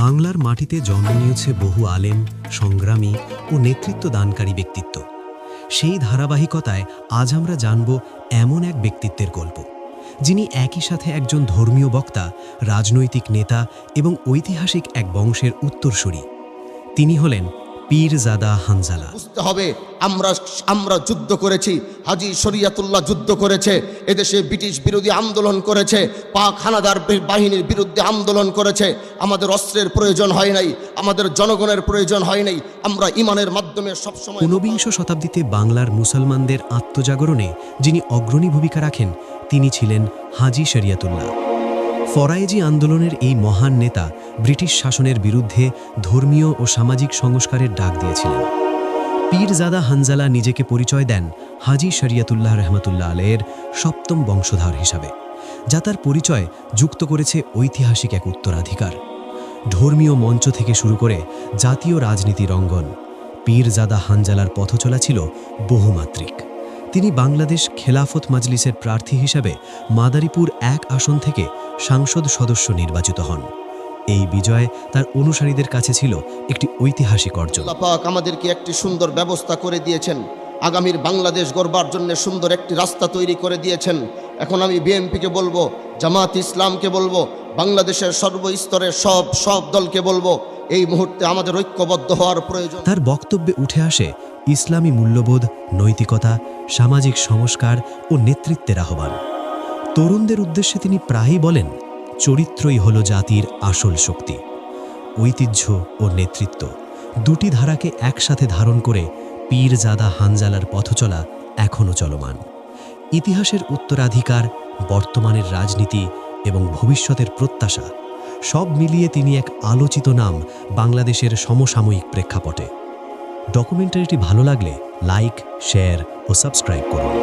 বাংলার মাটিতে জন্ম নিয়েছে বহু আলেম, সংগ্রামী ও নেতৃত্ব দানকারী ব্যক্তিত্ব। সেই ধারাবাহিকতায় আজ আমরা জানব এমন এক ব্যক্তিত্বের গল্প, যিনি একই সাথে একজন ধর্মীয় বক্তা, রাজনৈতিক নেতা এবং ঐতিহাসিক এক বংশের উত্তরসূরি। তিনি হলেন পীরজাদা হানজালা। বুঝতে হবে আমরা যুদ্ধ করেছি, হাজী শরিয়াতুল্লাহ যুদ্ধ করেছে, এদেশে ব্রিটিশ বিরোধী আন্দোলন করেছে, পাক হানাদার বাহিনীর বিরুদ্ধে আন্দোলন করেছে। আমাদের অস্ত্রের প্রয়োজন হয় নাই, আমাদের জনগণের প্রয়োজন হয় নাই। আমরা ইমানের মাধ্যমে সবসময়। ঊনবিংশ শতাব্দীতে বাংলার মুসলমানদের আত্মজাগরণে যিনি অগ্রণী ভূমিকা রাখেন, তিনি ছিলেন হাজী শরিয়াতুল্লাহ। ফরায়েজি আন্দোলনের এই মহান নেতা ব্রিটিশ শাসনের বিরুদ্ধে ধর্মীয় ও সামাজিক সংস্কারের ডাক দিয়েছিলেন। পীরজাদা হানজালা নিজেকে পরিচয় দেন হাজী শরিয়াতুল্লাহ রহমতুল্লাহ আলাইহির সপ্তম বংশধর হিসাবে, যা তার পরিচয় যুক্ত করেছে ঐতিহাসিক এক উত্তরাধিকার। ধর্মীয় মঞ্চ থেকে শুরু করে জাতীয় রাজনীতির অঙ্গন, পীরজাদা হানজালার পথচলা ছিল বহুমাত্রিক। তিনি বাংলাদেশ খেলাফত মাজলিসের প্রার্থী হিসাবে মাদারীপুর 1 আসন থেকে সংসদ সদস্য নির্বাচিত হন। এই বিজয় তার অনুসারীদের কাছে ছিল একটি ঐতিহাসিক অর্জন। আল্লাহ পাক আমাদেরকে একটি সুন্দর ব্যবস্থা করে দিয়েছেন, আগামীর বাংলাদেশ গড়বার জন্য সুন্দর একটি রাস্তা তৈরি করে দিয়েছেন। এখন আমি বিএনপিকে বলবো, জামাত ইসলামকে বলবো, বাংলাদেশের সর্বস্তরের সব দলকে বলবো, এই মুহূর্তে আমাদের ঐক্যবদ্ধ হওয়ার প্রয়োজন। তার বক্তব্যে উঠে আসে ইসলামী মূল্যবোধ, নৈতিকতা, সামাজিক সংস্কার ও নেতৃত্বের আহ্বান। তরুণদের উদ্দেশ্যে তিনি প্রায়ই বলেন, চরিত্রই হল জাতির আসল শক্তি। ঐতিহ্য ও নেতৃত্ব দুটি ধারাকে একসাথে ধারণ করে পীরজাদা হানজালার পথচলা এখনও চলমান। ইতিহাসের উত্তরাধিকার, বর্তমানের রাজনীতি এবং ভবিষ্যতের প্রত্যাশা সব মিলিয়ে তিনি এক আলোচিত নাম বাংলাদেশের সমসাময়িক প্রেক্ষাপটে। ডকুমেন্টারিটি ভালো লাগলে লাইক, শেয়ার ও সাবস্ক্রাইব করুন।